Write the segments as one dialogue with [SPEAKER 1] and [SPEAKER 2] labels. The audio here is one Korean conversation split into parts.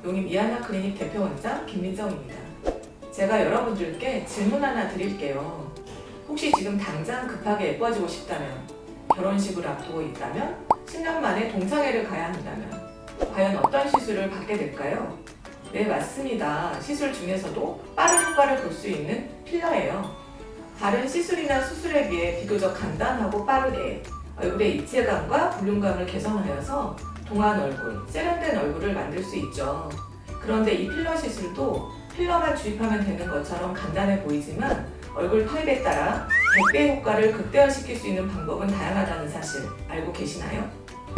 [SPEAKER 1] 용임 이하나 클리닉 대표 원장 김민정입니다. 제가 여러분들께 질문 하나 드릴게요. 혹시 지금 당장 급하게 예뻐지고 싶다면, 결혼식을 앞두고 있다면, 10년 만에 동창회를 가야 한다면 과연 어떤 시술을 받게 될까요? 네, 맞습니다. 시술 중에서도 빠른 효과를 볼 수 있는 필러예요. 다른 시술이나 수술에 비해 비교적 간단하고 빠르게 얼굴의 입체감과 볼륨감을 개선하여서 동안 얼굴, 세련된 얼굴을 만들 수 있죠. 그런데 이 필러 시술도 필러만 주입하면 되는 것처럼 간단해 보이지만 얼굴 타입에 따라 100배 효과를 극대화시킬 수 있는 방법은 다양하다는 사실 알고 계시나요?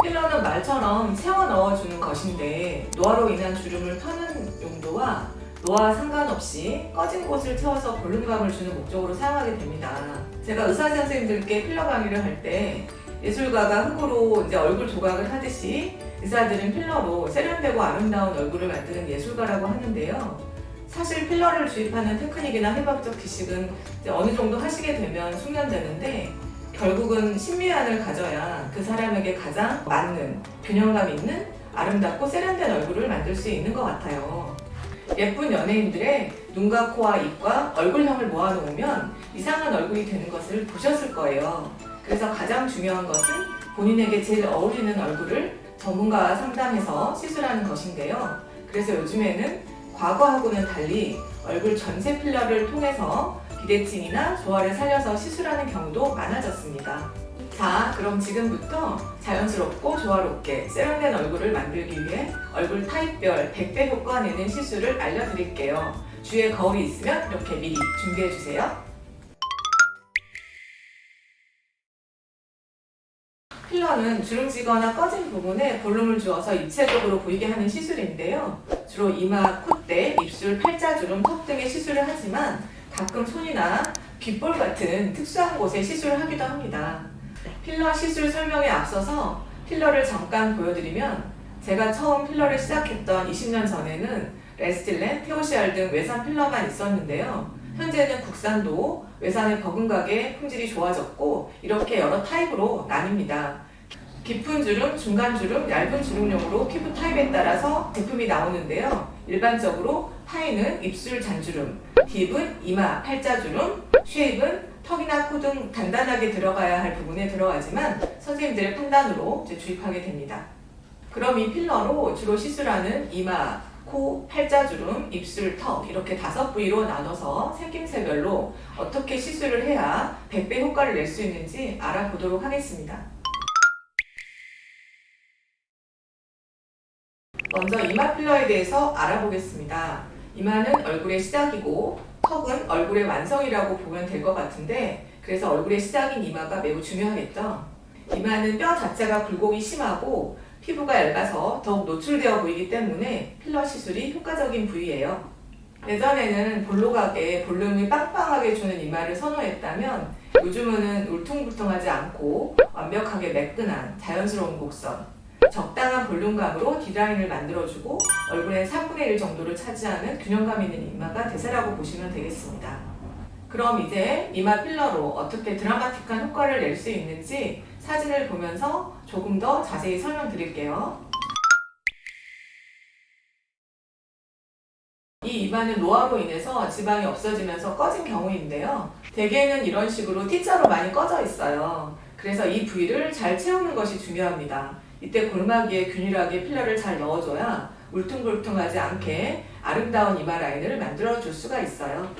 [SPEAKER 1] 필러는 말처럼 채워 넣어주는 것인데 노화로 인한 주름을 터는 용도와 노화와 상관없이 꺼진 곳을 채워서 볼륨감을 주는 목적으로 사용하게 됩니다. 제가 의사 선생님들께 필러 강의를 할 때 예술가가 흙으로 이제 얼굴 조각을 하듯이 의사들은 필러로 세련되고 아름다운 얼굴을 만드는 예술가라고 하는데요. 사실 필러를 주입하는 테크닉이나 해부학적 지식은 이제 어느 정도 하시게 되면 숙련되는데 결국은 신미안을 가져야 그 사람에게 가장 맞는 균형감 있는 아름답고 세련된 얼굴을 만들 수 있는 것 같아요. 예쁜 연예인들의 눈과 코와 입과 얼굴형을 모아놓으면 이상한 얼굴이 되는 것을 보셨을 거예요. 그래서 가장 중요한 것은 본인에게 제일 어울리는 얼굴을 전문가와 상담해서 시술하는 것인데요. 그래서 요즘에는 과거하고는 달리 얼굴 전체 필러를 통해서 비대칭이나 조화를 살려서 시술하는 경우도 많아졌습니다. 자, 그럼 지금부터 자연스럽고 조화롭게 세련된 얼굴을 만들기 위해 얼굴 타입별 100배 효과 내는 시술을 알려드릴게요. 주위에 거울이 있으면 이렇게 미리 준비해주세요. 필러는 주름지거나 꺼진 부분에 볼륨을 주어서 입체적으로 보이게 하는 시술인데요. 주로 이마, 콧대, 입술, 팔자주름, 턱 등의 시술을 하지만 가끔 손이나 귓볼 같은 특수한 곳에 시술을 하기도 합니다. 필러 시술 설명에 앞서서 필러를 잠깐 보여드리면 제가 처음 필러를 시작했던 20년 전에는 레스틸렌, 테오시알 등 외산 필러만 있었는데요. 현재는 국산도 외산의 버금가게 품질이 좋아졌고 이렇게 여러 타입으로 나뉩니다. 깊은 주름, 중간 주름, 얇은 주름용으로 피부 타입에 따라서 제품이 나오는데요. 일반적으로 하이는 입술 잔주름, 딥은 이마, 팔자주름, 쉐입은 턱이나 코 등 단단하게 들어가야 할 부분에 들어가지만 선생님들의 판단으로 주입하게 됩니다. 그럼 이 필러로 주로 시술하는 이마, 코, 팔자주름, 입술, 턱 이렇게 5부위로 나눠서 생김새별로 어떻게 시술을 해야 100배 효과를 낼 수 있는지 알아보도록 하겠습니다. 먼저 이마 필러에 대해서 알아보겠습니다. 이마는 얼굴의 시작이고 턱은 얼굴의 완성이라고 보면 될 것 같은데 그래서 얼굴의 시작인 이마가 매우 중요하겠죠. 이마는 뼈 자체가 굴곡이 심하고 피부가 얇아서 더욱 노출되어 보이기 때문에 필러 시술이 효과적인 부위예요. 예전에는 볼록하게 볼륨이 빵빵하게 주는 이마를 선호했다면 요즘은 울퉁불퉁하지 않고 완벽하게 매끈한 자연스러운 곡선, 적당한 볼륨감으로 D라인을 만들어주고 얼굴의 3분의 1 정도를 차지하는 균형감 있는 이마가 대세라고 보시면 되겠습니다. 그럼 이제 이마 필러로 어떻게 드라마틱한 효과를 낼 수 있는지 사진을 보면서 조금 더 자세히 설명드릴게요. 이 이마는 노화로 인해서 지방이 없어지면서 꺼진 경우인데요. 대개는 이런 식으로 T자로 많이 꺼져 있어요. 그래서 이 부위를 잘 채우는 것이 중요합니다. 이때 골마기에 균일하게 필러를 잘 넣어줘야 울퉁불퉁하지 않게 아름다운 이마 라인을 만들어줄 수가 있어요.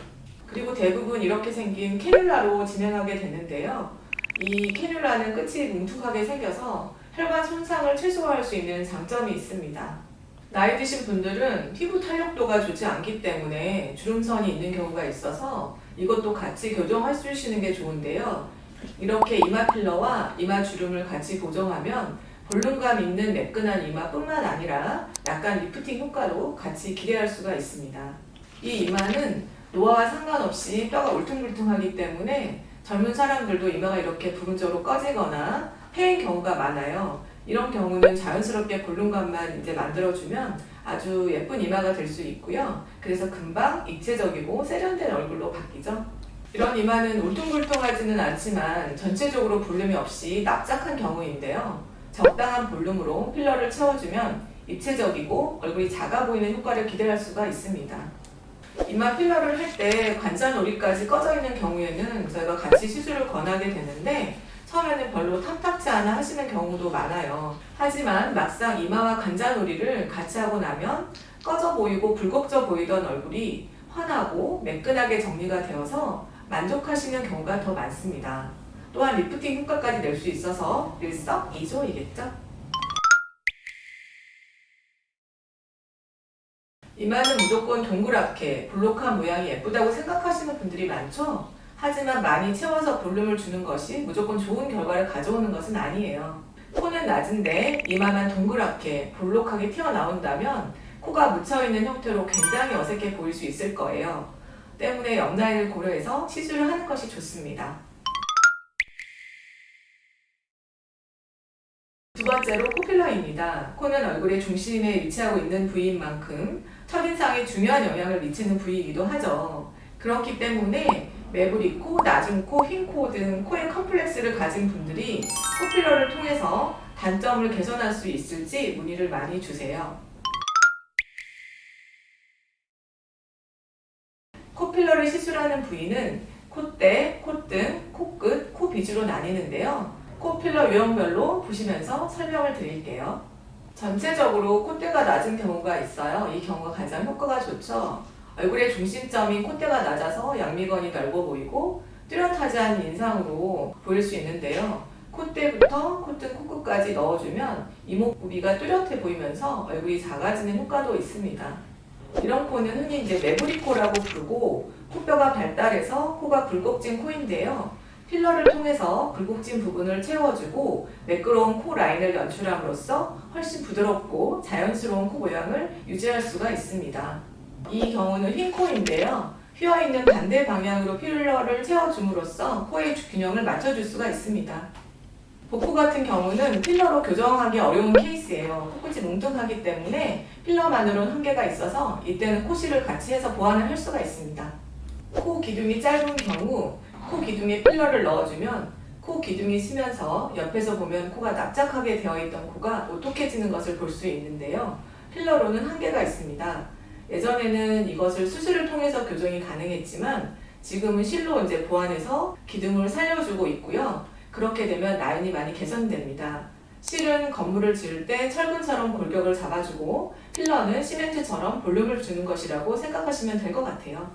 [SPEAKER 1] 그리고 대부분 이렇게 생긴 캐뉼라로 진행하게 되는데요. 이 캐뉼라는 끝이 뭉툭하게 생겨서 혈관 손상을 최소화할 수 있는 장점이 있습니다. 나이 드신 분들은 피부 탄력도가 좋지 않기 때문에 주름선이 있는 경우가 있어서 이것도 같이 교정해 주시는 게 좋은데요. 이렇게 이마 필러와 이마 주름을 같이 고정하면 볼륨감 있는 매끈한 이마뿐만 아니라 약간 리프팅 효과도 같이 기대할 수가 있습니다. 이 이마는 노화와 상관없이 뼈가 울퉁불퉁하기 때문에 젊은 사람들도 이마가 이렇게 부분적으로 꺼지거나 패인 경우가 많아요. 이런 경우는 자연스럽게 볼륨감만 이제 만들어주면 아주 예쁜 이마가 될 수 있고요. 그래서 금방 입체적이고 세련된 얼굴로 바뀌죠. 이런 이마는 울퉁불퉁하지는 않지만 전체적으로 볼륨이 없이 납작한 경우인데요. 적당한 볼륨으로 필러를 채워주면 입체적이고 얼굴이 작아 보이는 효과를 기대할 수가 있습니다. 이마 필러를 할 때 관자놀이까지 꺼져 있는 경우에는 저희가 같이 시술을 권하게 되는데 처음에는 별로 탐탁지 않아 하시는 경우도 많아요. 하지만 막상 이마와 관자놀이를 같이 하고 나면 꺼져 보이고 굴곡져 보이던 얼굴이 환하고 매끈하게 정리가 되어서 만족하시는 경우가 더 많습니다. 또한 리프팅 효과까지 낼 수 있어서 일석이조이겠죠? 이마는 무조건 동그랗게 볼록한 모양이 예쁘다고 생각하시는 분들이 많죠? 하지만 많이 채워서 볼륨을 주는 것이 무조건 좋은 결과를 가져오는 것은 아니에요. 코는 낮은데 이마만 동그랗게 볼록하게 튀어나온다면 코가 묻혀있는 형태로 굉장히 어색해 보일 수 있을 거예요. 때문에 옆 라인을 고려해서 시술을 하는 것이 좋습니다. 두 번째로 코필러입니다. 코는 얼굴의 중심에 위치하고 있는 부위인 만큼 첫인상에 중요한 영향을 미치는 부위이기도 하죠. 그렇기 때문에 매부리 코, 낮은 코, 흰 코 등 코의 컴플렉스를 가진 분들이 코필러를 통해서 단점을 개선할 수 있을지 문의를 많이 주세요. 코필러를 시술하는 부위는 콧대, 콧등, 코끝, 코 비주로 나뉘는데요. 코필러 유형별로 보시면서 설명을 드릴게요. 전체적으로 콧대가 낮은 경우가 있어요. 이 경우가 가장 효과가 좋죠. 얼굴의 중심점인 콧대가 낮아서 양미건이 넓어 보이고 뚜렷하지 않은 인상으로 보일 수 있는데요. 콧대부터 콧등, 코끝까지 넣어주면 이목구비가 뚜렷해 보이면서 얼굴이 작아지는 효과도 있습니다. 이런 코는 흔히 매부리코라고 부르고 코뼈가 발달해서 코가 굴곡진 코인데요. 필러를 통해서 굴곡진 부분을 채워주고 매끄러운 코 라인을 연출함으로써 훨씬 부드럽고 자연스러운 코 모양을 유지할 수가 있습니다. 이 경우는 흰 코인데요. 휘어있는 반대 방향으로 필러를 채워줌으로써 코의 균형을 맞춰줄 수가 있습니다. 복코 같은 경우는 필러로 교정하기 어려운 케이스예요. 코끝이 뭉툭하기 때문에 필러만으로는 한계가 있어서 이때는 코실을 같이 해서 보완을 할 수가 있습니다. 코 기둥이 짧은 경우 코 기둥에 필러를 넣어주면 코 기둥이 스면서 옆에서 보면 코가 납작하게 되어 있던 코가 오똑해지는 것을 볼 수 있는데요. 필러로는 한계가 있습니다. 예전에는 이것을 수술을 통해서 교정이 가능했지만 지금은 실로 보완해서 기둥을 살려주고 있고요. 그렇게 되면 라인이 많이 개선됩니다. 실은 건물을 지을 때 철근처럼 골격을 잡아주고 필러는 시멘트처럼 볼륨을 주는 것이라고 생각하시면 될 것 같아요.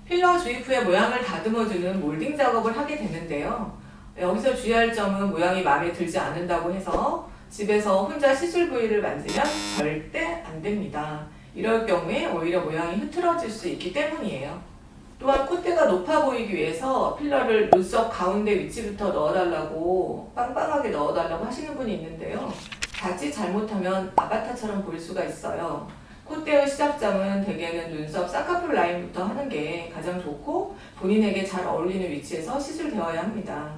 [SPEAKER 1] 필러 주입 후에 모양을 다듬어주는 몰딩 작업을 하게 되는데요. 여기서 주의할 점은 모양이 마음에 들지 않는다고 해서 집에서 혼자 시술 부위를 만지면 절대 안 됩니다. 이럴 경우에 오히려 모양이 흐트러질 수 있기 때문이에요. 또한 콧대가 높아 보이기 위해서 필러를 눈썹 가운데 위치부터 넣어달라고 빵빵하게 넣어달라고 하시는 분이 있는데요. 자칫 잘못하면 아바타처럼 보일 수가 있어요. 콧대의 시작점은 대개는 눈썹 쌍꺼풀 라인부터 하는 게 가장 좋고 본인에게 잘 어울리는 위치에서 시술되어야 합니다.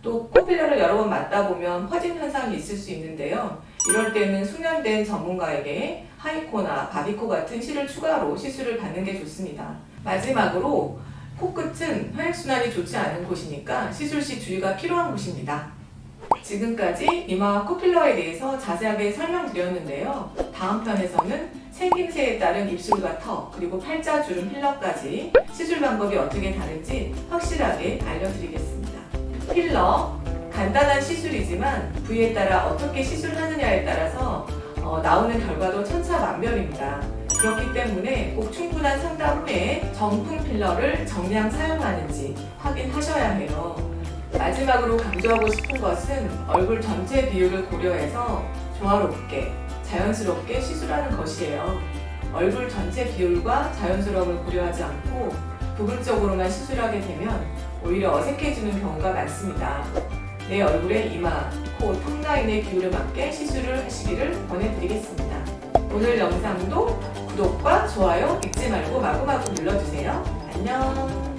[SPEAKER 1] 또 코필러를 여러 번 맞다 보면 퍼진 현상이 있을 수 있는데요. 이럴 때는 숙련된 전문가에게 하이코나 바비코 같은 실을 추가로 시술을 받는 게 좋습니다. 마지막으로 코끝은 혈액순환이 좋지 않은 곳이니까 시술 시 주의가 필요한 곳입니다. 지금까지 이마와 코필러에 대해서 자세하게 설명드렸는데요. 다음 편에서는 생김새에 따른 입술과 턱, 그리고 팔자 주름 필러까지 시술 방법이 어떻게 다른지 확실하게 알려드리겠습니다. 필러, 간단한 시술이지만 부위에 따라 어떻게 시술하느냐에 따라서 나오는 결과도 천차만별입니다. 그렇기 때문에 꼭 충분한 상담 후에 정품 필러를 정량 사용하는지 확인하셔야 해요. 마지막으로 강조하고 싶은 것은 얼굴 전체 비율을 고려해서 조화롭게, 자연스럽게 시술하는 것이에요. 얼굴 전체 비율과 자연스러움을 고려하지 않고 부분적으로만 시술하게 되면 오히려 어색해지는 경우가 많습니다. 내 얼굴의 이마, 코, 턱 라인의 비율에 맞게 시술을 하시기를 권해드리겠습니다. 오늘 영상도 구독과 좋아요 잊지 말고 마구마구 눌러주세요. 안녕.